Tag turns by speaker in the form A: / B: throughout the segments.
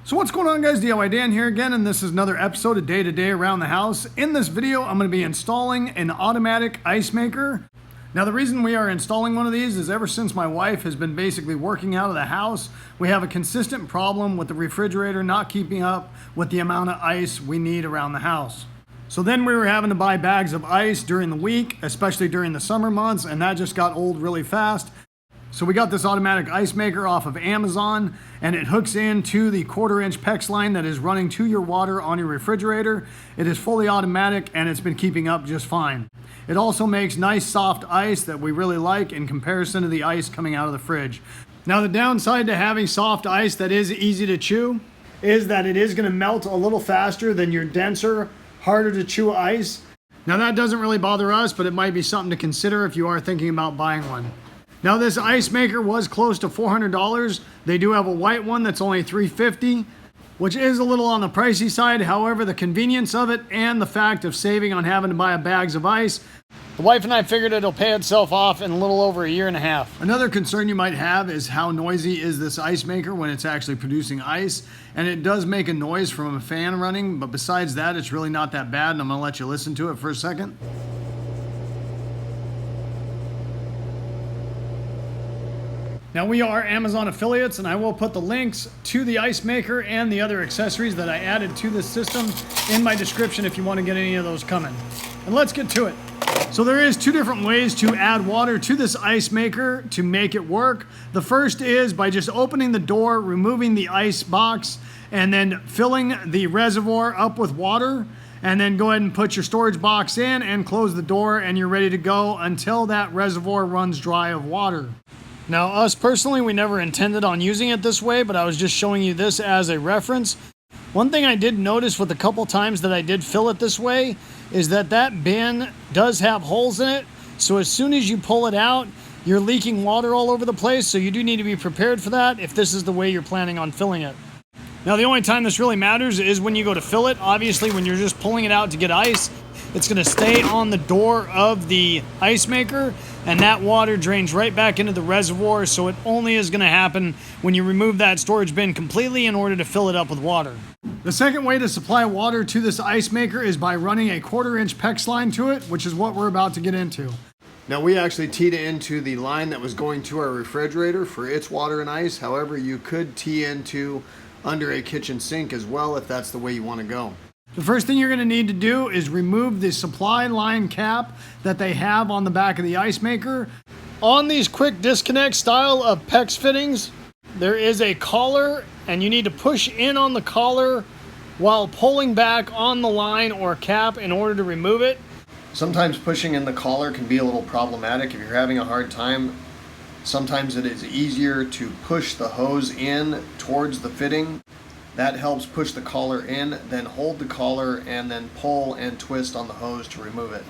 A: So what's going on, guys? DIY Dan here again, and this is another episode of Day to Day Around the House. In this video, I'm going to be installing an automatic ice maker. Now, the reason we are installing one of these is ever since my wife has been basically working out of the house, we have a consistent problem with the refrigerator not keeping up with the amount of ice we need around the house. So then we were having to buy bags of ice during the week, especially during the summer months, and that just got old really fast. So we got this automatic ice maker off of Amazon, and it hooks into the 1/4-inch PEX line that is running to your water on your refrigerator. It is fully automatic, and it's been keeping up just fine. It also makes nice soft ice that we really like in comparison to the ice coming out of the fridge. Now, the downside to having soft ice that is easy to chew is that it is going to melt a little faster than your denser, harder to chew ice. Now, that doesn't really bother us, but it might be something to consider if you are thinking about buying one. Now, this ice maker was close to $400. They do have a white one that's only $350, which is a little on the pricey side. However, the convenience of it and the fact of saving on having to buy bags of ice, the wife and I figured it'll pay itself off in a little over a year and a half. Another concern you might have is how noisy is this ice maker when it's actually producing ice. And it does make a noise from a fan running, but besides that, it's really not that bad. And I'm gonna let you listen to it for a second. Now, we are Amazon affiliates, and I will put the links to the ice maker and the other accessories that I added to this system in my description if you want to get any of those coming. And let's get to it. So there is two different ways to add water to this ice maker to make it work. The first is by just opening the door, removing the ice box, and then filling the reservoir up with water. And then go ahead and put your storage box in and close the door, and you're ready to go until that reservoir runs dry of water. Now, us personally, we never intended on using it this way, but I was just showing you this as a reference. One thing I did notice with a couple times that I did fill it this way is that that bin does have holes in it. So as soon as you pull it out, you're leaking water all over the place. So you do need to be prepared for that if this is the way you're planning on filling it. Now, the only time this really matters is when you go to fill it. Obviously, when you're just pulling it out to get ice, it's going to stay on the door of the ice maker, and that water drains right back into the reservoir, so it only is going to happen when you remove that storage bin completely in order to fill it up with water. The second way to supply water to this ice maker is by running a 1/4-inch PEX line to it, which is what we're about to get into. Now, we actually teed it into the line that was going to our refrigerator for its water and ice. However, you could tee into under a kitchen sink as well if that's the way you want to go. The first thing you're going to need to do is remove the supply line cap that they have on the back of the ice maker. On these quick disconnect style of PEX fittings, there is a collar, and you need to push in on the collar while pulling back on the line or cap in order to remove it. Sometimes pushing in the collar can be a little problematic if you're having a hard time. Sometimes it is easier to push the hose in towards the fitting. That helps push the collar in, then hold the collar, and then pull and twist on the hose to remove it.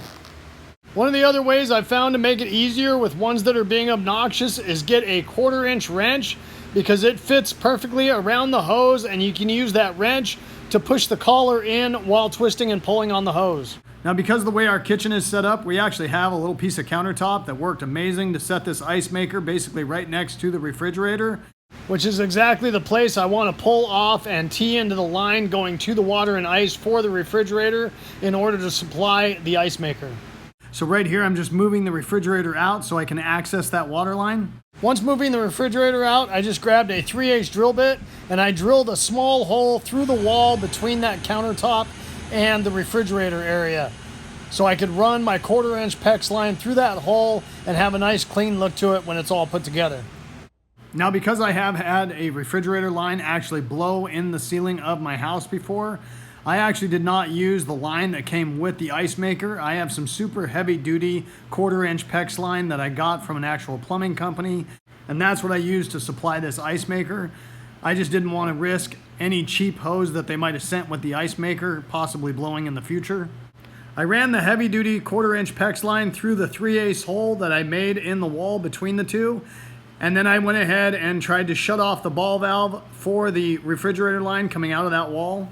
A: One of the other ways I've found to make it easier with ones that are being obnoxious is get a 1/4-inch wrench, because it fits perfectly around the hose, and you can use that wrench to push the collar in while twisting and pulling on the hose. Now, because of the way our kitchen is set up, we actually have a little piece of countertop that worked amazing to set this ice maker basically right next to the refrigerator, which is exactly the place I want to pull off and tee into the line going to the water and ice for the refrigerator in order to supply the ice maker. So right here, I'm just moving the refrigerator out so I can access that water line. Once moving the refrigerator out, I just grabbed a 3/8 drill bit and I drilled a small hole through the wall between that countertop and the refrigerator area, so I could run my 1/4-inch PEX line through that hole and have a nice clean look to it when it's all put together. Now, because I have had a refrigerator line actually blow in the ceiling of my house before, I actually did not use the line that came with the ice maker. I have some super heavy duty 1/4-inch PEX line that I got from an actual plumbing company, and that's what I used to supply this ice maker. I just didn't want to risk any cheap hose that they might have sent with the ice maker possibly blowing in the future. I ran the heavy duty 1/4-inch PEX line through the 3/8 hole that I made in the wall between the two. And then I went ahead and tried to shut off the ball valve for the refrigerator line coming out of that wall.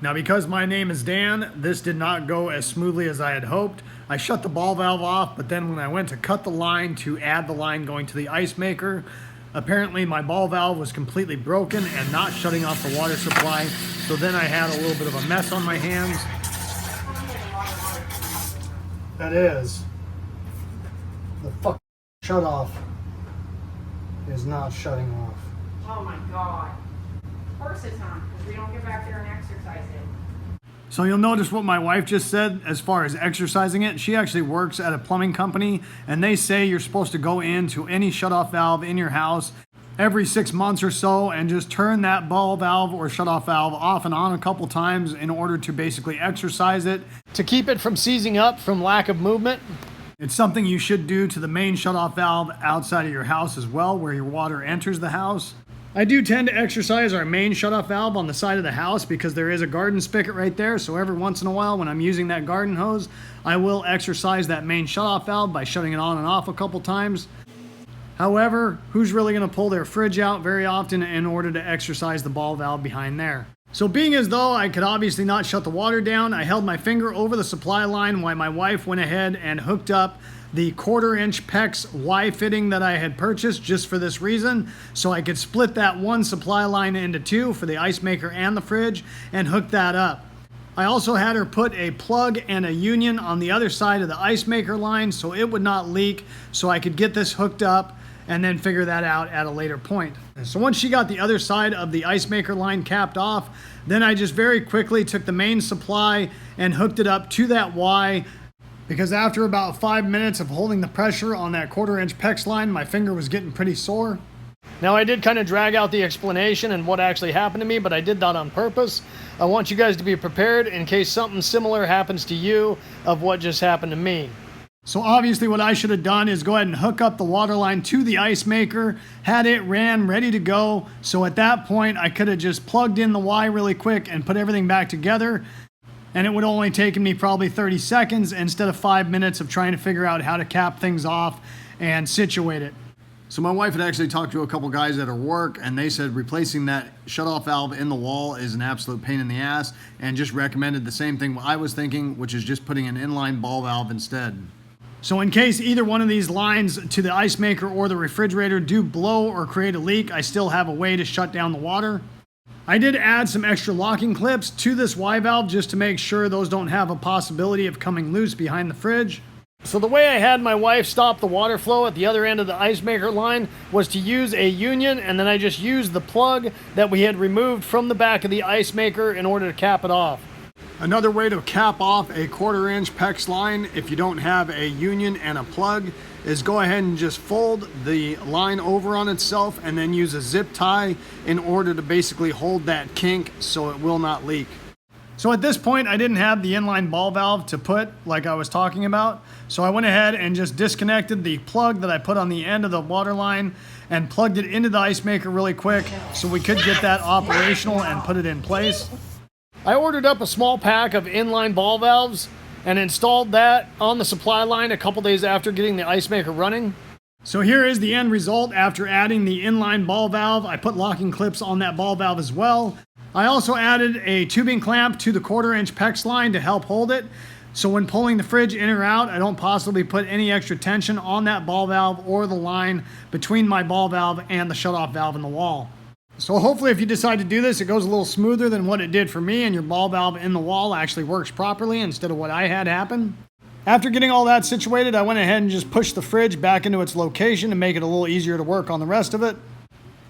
A: Now, because my name is Dan, this did not go as smoothly as I had hoped. I shut the ball valve off, but then when I went to cut the line to add the line going to the ice maker, Apparently my ball valve was completely broken and not shutting off the water supply, so then I had a little bit of a mess on my hands. That is. The fuck shut off is not shutting off.
B: Oh my God. Of course it's not, because we don't get back there and exercise it.
A: So you'll notice what my wife just said as far as exercising it. She actually works at a plumbing company, and they say you're supposed to go into any shutoff valve in your house every 6 months or so and just turn that ball valve or shutoff valve off and on a couple times in order to basically exercise it to keep it from seizing up from lack of movement. It's something you should do to the main shutoff valve outside of your house as well, where your water enters the house. I do tend to exercise our main shutoff valve on the side of the house because there is a garden spigot right there. So every once in a while when I'm using that garden hose, I will exercise that main shutoff valve by shutting it on and off a couple times. However, who's really going to pull their fridge out very often in order to exercise the ball valve behind there? So being as though I could obviously not shut the water down, I held my finger over the supply line while my wife went ahead and hooked up the 1/4-inch PEX Y fitting that I had purchased just for this reason, so I could split that one supply line into two for the ice maker and the fridge and hook that up. I also had her put a plug and a union on the other side of the ice maker line so it would not leak, so I could get this hooked up and then figure that out at a later point. So once she got the other side of the ice maker line capped off, then I just very quickly took the main supply and hooked it up to that Y, because after about 5 minutes of holding the pressure on that 1/4-inch PEX line, my finger was getting pretty sore. Now I did kind of drag out the explanation and what actually happened to me, but I did that on purpose. I want you guys to be prepared in case something similar happens to you of what just happened to me. So obviously what I should have done is go ahead and hook up the water line to the ice maker, had it ran ready to go. So at that point I could have just plugged in the Y really quick and put everything back together. And it would only taken me probably 30 seconds instead of 5 minutes of trying to figure out how to cap things off and situate it. So my wife had actually talked to a couple guys at her work, and they said replacing that shutoff valve in the wall is an absolute pain in the ass, and just recommended the same thing I was thinking, which is just putting an inline ball valve instead. So in case either one of these lines to the ice maker or the refrigerator do blow or create a leak, I still have a way to shut down the water. I did add some extra locking clips to this Y valve just to make sure those don't have a possibility of coming loose behind the fridge. So the way I had my wife stop the water flow at the other end of the ice maker line was to use a union, and then I just used the plug that we had removed from the back of the ice maker in order to cap it off. Another way to cap off a 1/4-inch PEX line if you don't have a union and a plug is go ahead and just fold the line over on itself and then use a zip tie in order to basically hold that kink so it will not leak. So at this point I didn't have the inline ball valve to put like I was talking about, so I went ahead and just disconnected the plug that I put on the end of the water line and plugged it into the ice maker really quick so we could get that operational and put it in place. I ordered up a small pack of inline ball valves and installed that on the supply line a couple days after getting the ice maker running. So here is the end result after adding the inline ball valve. I put locking clips on that ball valve as well. I also added a tubing clamp to the 1/4-inch PEX line to help hold it. So when pulling the fridge in or out, I don't possibly put any extra tension on that ball valve or the line between my ball valve and the shutoff valve in the wall. So hopefully if you decide to do this, it goes a little smoother than what it did for me, and your ball valve in the wall actually works properly instead of what I had happen. After getting all that situated, I went ahead and just pushed the fridge back into its location to make it a little easier to work on the rest of it.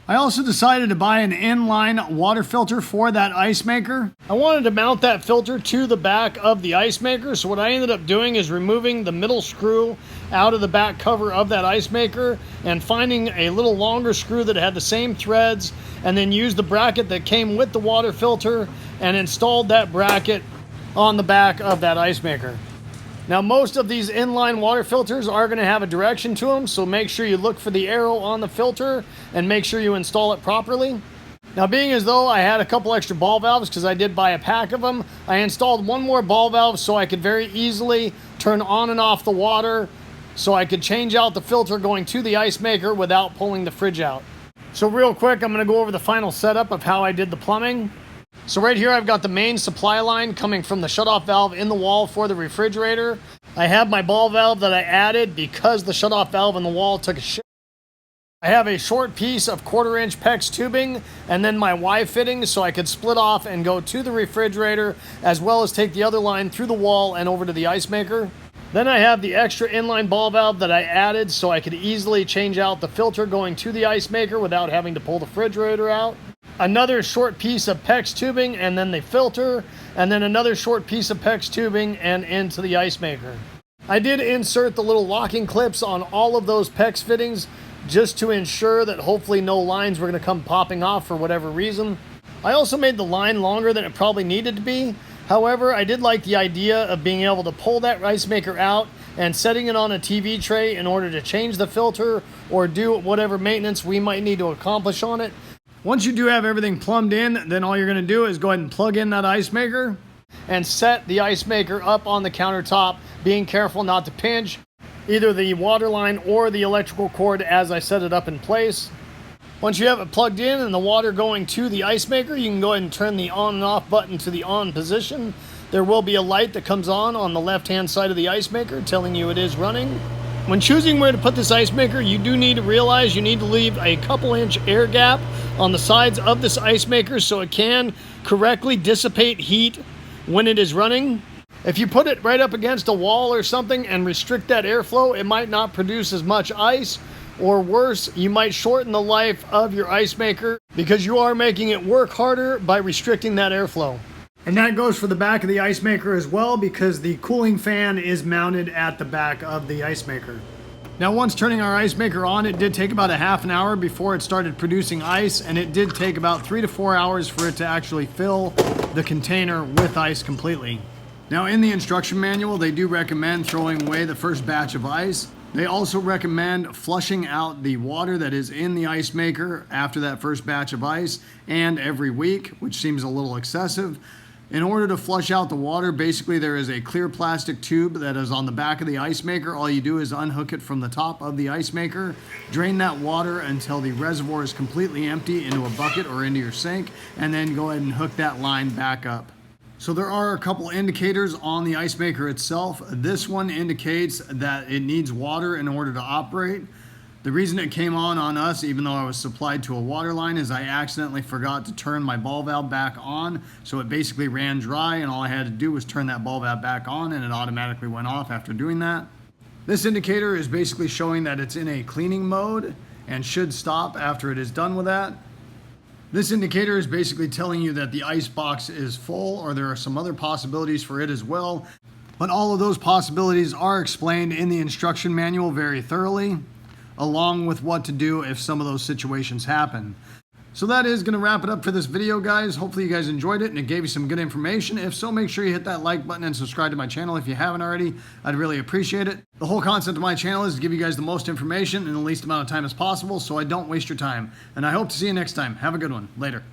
A: I also decided to buy an inline water filter for that ice maker. I wanted to mount that filter to the back of the ice maker, so what I ended up doing is removing the middle screw out of the back cover of that ice maker and finding a little longer screw that had the same threads, and then used the bracket that came with the water filter and installed that bracket on the back of that ice maker. Now most of these inline water filters are going to have a direction to them, so make sure you look for the arrow on the filter and make sure you install it properly. Now being as though I had a couple extra ball valves because I did buy a pack of them, I installed one more ball valve so I could very easily turn on and off the water so I could change out the filter going to the ice maker without pulling the fridge out. So real quick, I'm going to go over the final setup of how I did the plumbing. So right here I've got the main supply line coming from the shutoff valve in the wall for the refrigerator. I have my ball valve that I added because the shutoff valve in the wall took a shit. I have a short piece of 1/4-inch PEX tubing and then my Y fitting so I could split off and go to the refrigerator as well as take the other line through the wall and over to the ice maker. Then I have the extra inline ball valve that I added so I could easily change out the filter going to the ice maker without having to pull the refrigerator out. Another short piece of PEX tubing and then the filter, and then another short piece of PEX tubing and into the ice maker. I did insert the little locking clips on all of those PEX fittings just to ensure that hopefully no lines were going to come popping off for whatever reason. I also made the line longer than it probably needed to be. However, I did like the idea of being able to pull that ice maker out and setting it on a TV tray in order to change the filter or do whatever maintenance we might need to accomplish on it. Once you do have everything plumbed in, then all you're going to do is go ahead and plug in that ice maker and set the ice maker up on the countertop, being careful not to pinch either the water line or the electrical cord as I set it up in place. Once you have it plugged in and the water going to the ice maker, you can go ahead and turn the on and off button to the on position. There will be a light that comes on the left-hand side of the ice maker telling you it is running. When choosing where to put this ice maker, you do need to realize you need to leave a couple-inch air gap on the sides of this ice maker so it can correctly dissipate heat when it is running. If you put it right up against a wall or something and restrict that airflow, it might not produce as much ice, or worse, you might shorten the life of your ice maker because you are making it work harder by restricting that airflow. And that goes for the back of the ice maker as well because the cooling fan is mounted at the back of the ice maker. Now once turning our ice maker on, it did take about a half an hour before it started producing ice, and it did take about 3 to 4 hours for it to actually fill the container with ice completely. Now in the instruction manual, they do recommend throwing away the first batch of ice. They also recommend flushing out the water that is in the ice maker after that first batch of ice and every week, which seems a little excessive. In order to flush out the water, basically there is a clear plastic tube that is on the back of the ice maker. All you do is unhook it from the top of the ice maker, drain that water until the reservoir is completely empty into a bucket or into your sink, and then go ahead and hook that line back up. So there are a couple indicators on the ice maker itself. This one indicates that it needs water in order to operate. The reason it came on us, even though I was supplied to a water line, is I accidentally forgot to turn my ball valve back on. So it basically ran dry, and all I had to do was turn that ball valve back on, and it automatically went off after doing that. This indicator is basically showing that it's in a cleaning mode and should stop after it is done with that. This indicator is basically telling you that the ice box is full, or there are some other possibilities for it as well. But all of those possibilities are explained in the instruction manual very thoroughly, along with what to do if some of those situations happen. So that is going to wrap it up for this video, guys. Hopefully you guys enjoyed it and it gave you some good information. If so, make sure you hit that like button and subscribe to my channel if you haven't already. I'd really appreciate it. The whole concept of my channel is to give you guys the most information in the least amount of time as possible so I don't waste your time. And I hope to see you next time. Have a good one. Later.